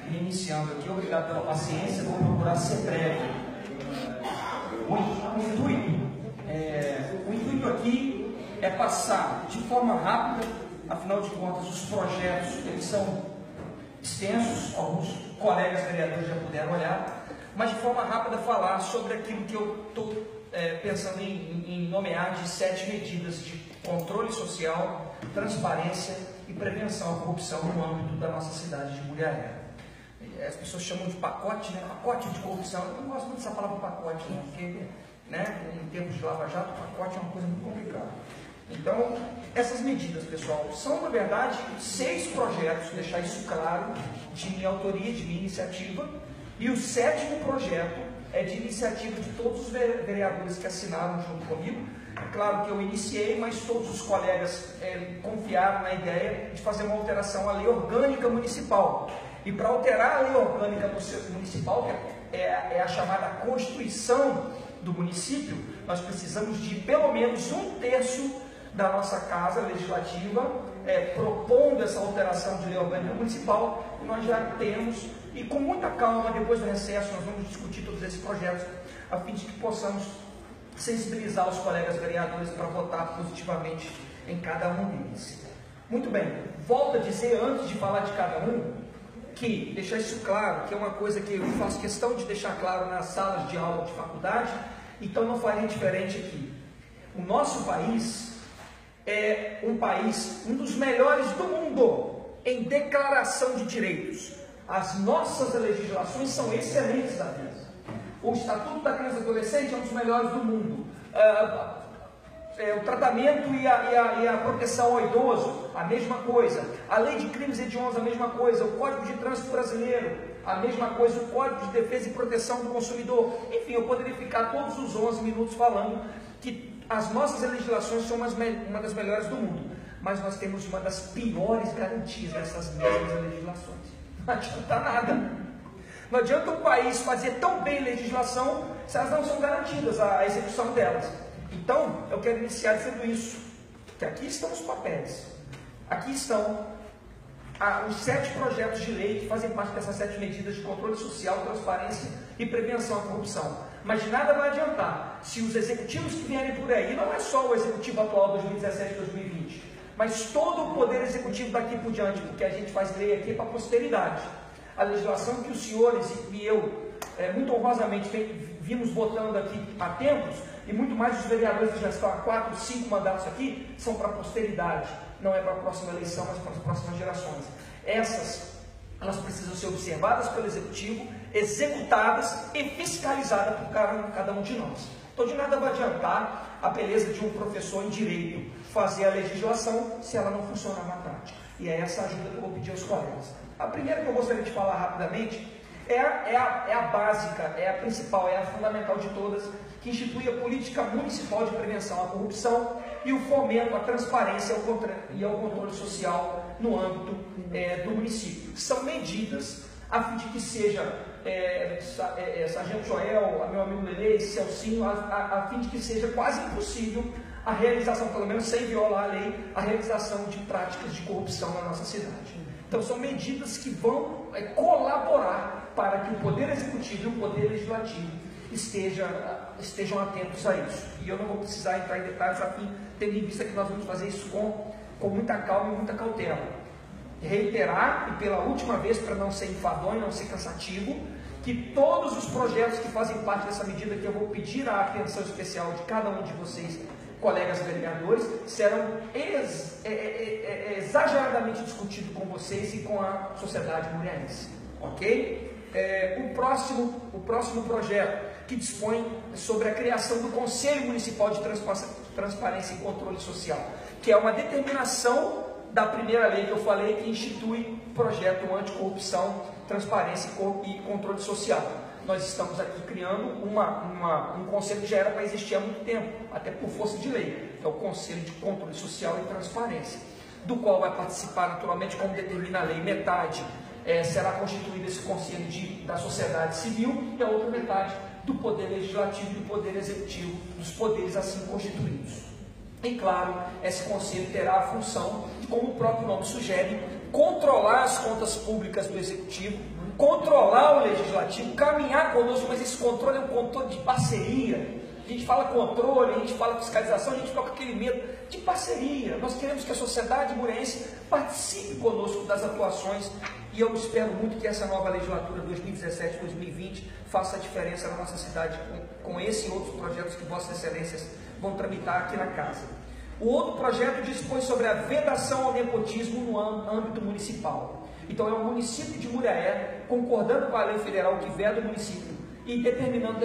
Iniciando aqui, obrigado pela paciência, vou procurar ser breve. O intuito aqui é passar de forma rápida, afinal de contas os projetos eles são extensos, alguns colegas vereadores já puderam olhar, mas de forma rápida falar sobre aquilo que eu estou pensando em nomear de 7 medidas de controle social, transparência e prevenção à corrupção no âmbito da nossa cidade de Muriaé. As pessoas chamam de pacote, né? Pacote de corrupção. Eu não gosto muito dessa palavra pacote, não, porque, né, em termos de lava-jato, pacote é uma coisa muito complicada. Então, essas medidas, pessoal, são, na verdade, 6 projetos, deixar isso claro, de minha autoria, de minha iniciativa, e o 7º projeto é de iniciativa de todos os vereadores que assinaram junto comigo. É claro que eu iniciei, mas todos os colegas confiaram na ideia de fazer uma alteração à lei orgânica municipal. E para alterar a lei orgânica municipal, que é a chamada Constituição do município, nós precisamos de pelo menos 1/3 da nossa casa legislativa propondo essa alteração de lei orgânica municipal. Nós já temos, e com muita calma, depois do recesso, nós vamos discutir todos esses projetos, a fim de que possamos sensibilizar os colegas vereadores para votar positivamente em cada um deles. Muito bem, volto a dizer, antes de falar de cada um, que deixar isso claro, que é uma coisa que eu faço questão de deixar claro nas salas de aula de faculdade, então não faria diferente aqui. O nosso país é um dos melhores do mundo em declaração de direitos. As nossas legislações são excelentes da vida. O Estatuto da Criança e Adolescente é um dos melhores do mundo. O tratamento e a proteção ao idoso, a mesma coisa. A lei de crimes hediondos, a mesma coisa. O Código de Trânsito Brasileiro, a mesma coisa. O Código de Defesa e Proteção do Consumidor. Enfim, eu poderia ficar todos os 11 minutos falando que as nossas legislações são uma das melhores do mundo. Mas nós temos uma das piores garantias dessas mesmas legislações. Não adianta nada. Não adianta um país fazer tão bem legislação se elas não são garantidas, a execução delas. Então, eu quero iniciar dizendo isso, que aqui estão os papéis, aqui estão os 7 projetos de lei que fazem parte dessas 7 medidas de controle social, transparência e prevenção à corrupção. Mas de nada vai adiantar se os executivos que vierem por aí, não é só o executivo atual 2017-2020, mas todo o poder executivo daqui por diante, porque a gente faz lei aqui para a posteridade. A legislação que os senhores e eu, muito honrosamente, vimos votando aqui há tempos, e muito mais os vereadores que já estão há 4, 5 mandatos aqui, são para a posteridade, não é para a próxima eleição, mas para as próximas gerações. Elas precisam ser observadas pelo Executivo, executadas e fiscalizadas por cada um de nós. Então, de nada vai adiantar a beleza de um professor em Direito fazer a legislação se ela não funcionar na prática. E é essa ajuda que eu vou pedir aos colegas. A primeira que eu gostaria de falar rapidamente é a básica, é a principal, é a fundamental de todas, que institui a política municipal de prevenção à corrupção e o fomento à transparência e ao controle social no âmbito do município. São medidas a fim de que seja, Sargento Joel, meu amigo Lele, Celcinho, a fim de que seja quase impossível a realização, pelo menos sem violar a lei, a realização de práticas de corrupção na nossa cidade. Então são medidas que vão colaborar para que o Poder Executivo e o Poder Legislativo estejam atentos a isso. E eu não vou precisar entrar em detalhes, a fim, tendo em vista que nós vamos fazer isso com muita calma e muita cautela. Reiterar, e pela última vez, para não ser enfadonho, não ser cansativo, que todos os projetos que fazem parte dessa medida, que eu vou pedir a atenção especial de cada um de vocês, colegas vereadores, serão exageradamente discutidos com vocês e com a sociedade muriaense. Ok? O próximo projeto que dispõe sobre a criação do Conselho Municipal de Transparência e Controle Social, que é uma determinação da primeira lei que eu falei, que institui o projeto anticorrupção, transparência e controle social. Nós estamos aqui criando um conselho que já era para existir há muito tempo, até por força de lei, que é o Conselho de Controle Social e Transparência, do qual vai participar naturalmente, como determina a lei, metade será constituído esse conselho da sociedade civil e a outra metade do Poder Legislativo e do Poder Executivo, dos poderes assim constituídos. E claro, esse conselho terá a função, como o próprio nome sugere, controlar as contas públicas do Executivo, controlar o Legislativo, caminhar conosco, mas esse controle é um controle de parceria. A gente fala controle, a gente fala fiscalização, a gente fica com aquele medo de parceria. Nós queremos que a sociedade mureense participe conosco das atuações e eu espero muito que essa nova legislatura 2017-2020 faça a diferença na nossa cidade com esse e outros projetos que Vossas Excelências vão tramitar aqui na Casa. O outro projeto dispõe sobre a vedação ao nepotismo no âmbito municipal. Então é o município de Muriaé, concordando com a lei federal que veda o município, e determinando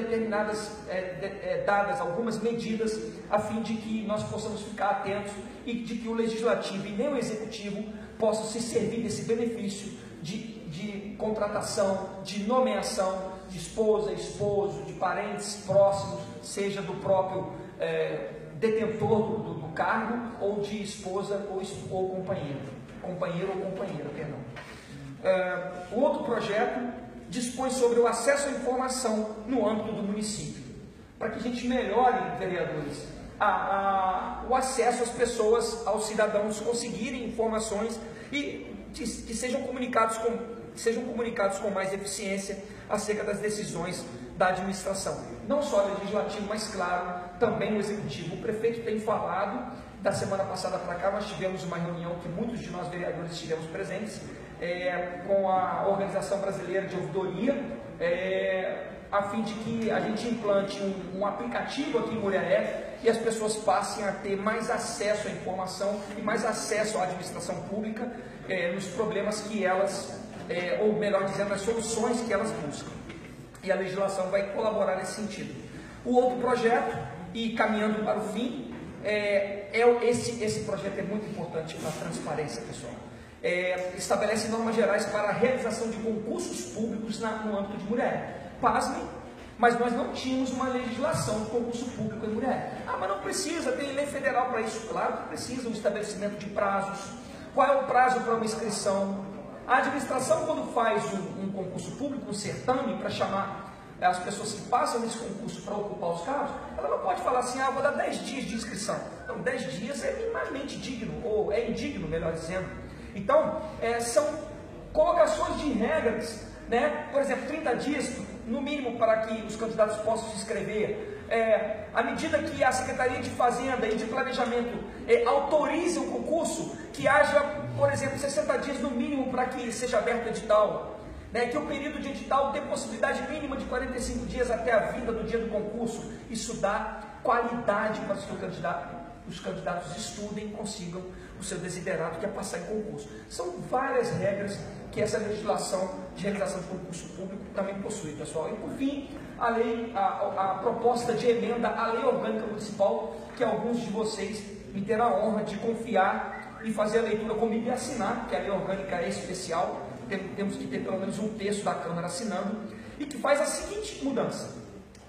dadas algumas medidas a fim de que nós possamos ficar atentos e de que o Legislativo e nem o Executivo possam se servir desse benefício de contratação, de nomeação de esposa, esposo, de parentes próximos, seja do próprio detentor do cargo ou de esposa ou companheiro ou companheira, perdão. O outro projeto dispõe sobre o acesso à informação no âmbito do município, para que a gente melhore, vereadores, o acesso às pessoas, aos cidadãos conseguirem informações e que sejam comunicados com mais eficiência acerca das decisões da administração. Não só o Legislativo, mas claro, também o Executivo. O prefeito tem falado, da semana passada para cá, nós tivemos uma reunião que muitos de nós vereadores estivemos presentes, com a Organização Brasileira de Ouvidoria, a fim de que a gente implante um aplicativo aqui em Muriaé e as pessoas passem a ter mais acesso à informação e mais acesso à administração pública nos problemas que elas, ou melhor dizendo, as soluções que elas buscam. E a legislação vai colaborar nesse sentido. O outro projeto, e caminhando para o fim, esse projeto é muito importante para a transparência, pessoal. Estabelece normas gerais para a realização de concursos públicos no âmbito de Muriaé. Pasmem, mas nós não tínhamos uma legislação de concurso público em Muriaé. Mas não precisa, tem lei federal para isso. Claro que precisa, um estabelecimento de prazos. Qual é o prazo para uma inscrição? A administração, quando faz um concurso público, um certame, para chamar as pessoas que passam nesse concurso para ocupar os cargos, ela não pode falar assim, vou dar 10 dias de inscrição. Então, 10 dias é minimamente digno, ou é indigno, melhor dizendo. Então, são colocações de regras, né? Por exemplo, 30 dias, no mínimo, para que os candidatos possam se inscrever. À medida que a Secretaria de Fazenda e de Planejamento autorize o concurso, que haja, por exemplo, 60 dias no mínimo para que seja aberto o edital. Que o período de edital tem possibilidade mínima de 45 dias até a vinda do dia do concurso. Isso dá qualidade para que os candidatos estudem e consigam o seu desiderato, que é passar em concurso. São várias regras que essa legislação de realização de concurso público também possui, pessoal. E por fim, a proposta de emenda à Lei Orgânica Municipal, que alguns de vocês me terão a honra de confiar e fazer a leitura comigo e assinar, que a Lei Orgânica é especial, temos que ter pelo menos um terço da Câmara assinando, e que faz a seguinte mudança.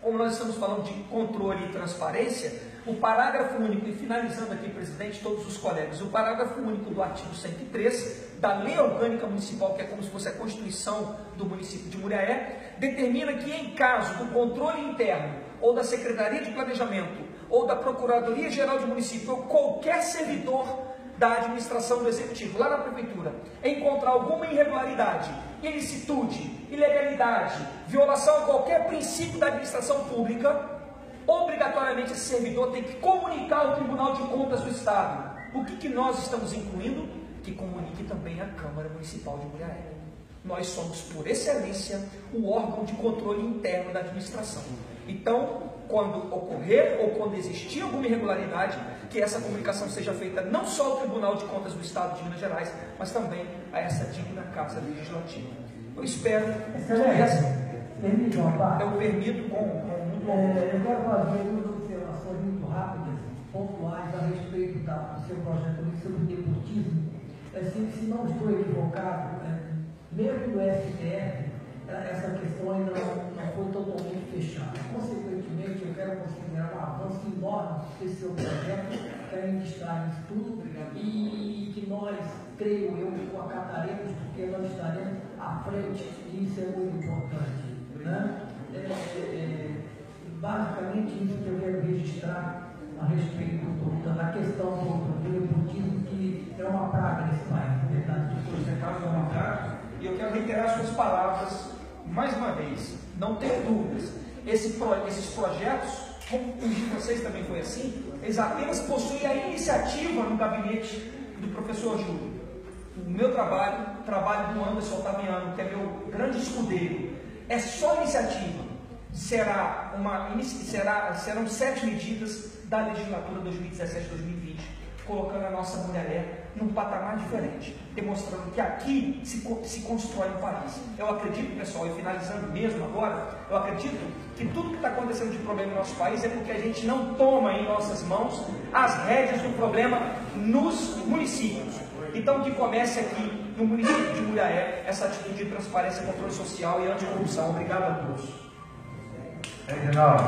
Como nós estamos falando de controle e transparência, o parágrafo único, e finalizando aqui, presidente, todos os colegas, o parágrafo único do artigo 103 da Lei Orgânica Municipal, que é como se fosse a Constituição do município de Muriaé, determina que em caso do controle interno, ou da Secretaria de Planejamento, ou da Procuradoria-Geral de Município, ou qualquer servidor da administração do Executivo, lá na Prefeitura, encontrar alguma irregularidade, ilicitude, ilegalidade, violação a qualquer princípio da administração pública, obrigatoriamente esse servidor tem que comunicar ao Tribunal de Contas do Estado. O que nós estamos incluindo? Que comunique também a Câmara Municipal de Muriaé. Nós somos, por excelência, o órgão de controle interno da administração. Então, quando ocorrer ou quando existir alguma irregularidade, que essa comunicação seja feita não só ao Tribunal de Contas do Estado de Minas Gerais, mas também a essa digna Casa Legislativa. Eu espero Permite uma parte? Eu permito com muito Eu quero fazer duas observações muito rápidas, pontuais, a respeito do seu projeto sobre nepotismo. Se não estou equivocado, mesmo no STF, essa questão ainda não foi totalmente fechada. Consequentemente, eu quero considerar um avanço enorme desse seu projeto, que ainda está em estudo, e que nós, creio eu, acataremos, porque nós estaremos à frente, e isso é muito importante. Basicamente, isso que eu quero registrar a respeito da questão do nepotismo, que é uma praga nesse país, na verdade. Você causa uma praga, e eu quero reiterar suas palavras mais uma vez. Não tenho dúvidas. Esses projetos, como o de vocês também foi assim, eles apenas possuem a iniciativa no gabinete do professor Júlio. O meu trabalho, o trabalho do Anderson Otaviano, que é meu grande escudeiro, é só iniciativa. Serão 7 medidas da legislatura 2017-2020, colocando a nossa mulher num patamar diferente, demonstrando que aqui se constrói um país. Eu acredito, pessoal, e finalizando mesmo agora, eu acredito que tudo que está acontecendo de problema no nosso país é porque a gente não toma em nossas mãos as rédeas do problema nos municípios. Então, que comece aqui no município de Muriaé essa atitude de transparência, controle social e anticorrupção. Obrigado a todos. Reginaldo.